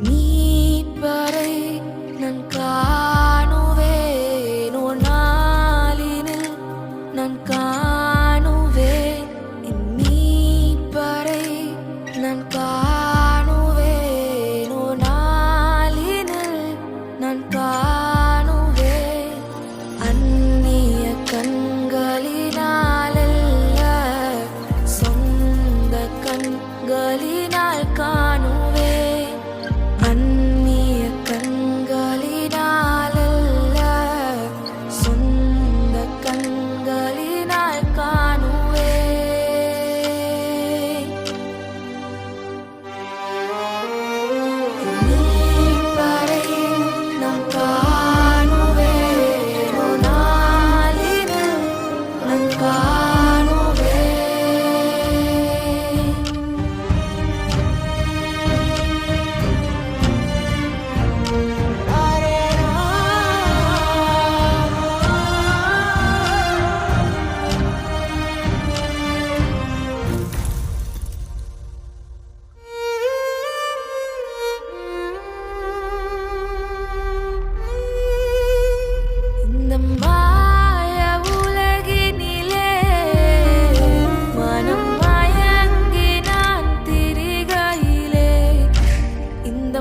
நீப்பறை நான் காணுவேன் ஓர் நாளினில் நான் காணுவேன் நீப்பறை நான் காணுவேன் ஓர் நாளினில் நான் காணுவேன் அந்நிய கண்களினாலல்ல சொந்த கண்களினால் காணுவேன் அந்நிய கண்களினாலல்ல சொந்த கண்களினால் காணுவேன் நீப்பறை நான் காணுவேன் ஓர் நாளினில் நான் காணுவேன் இந்த மாய உலகினிலே மனம் மயங்கி நான் திரிகையிலே இந்த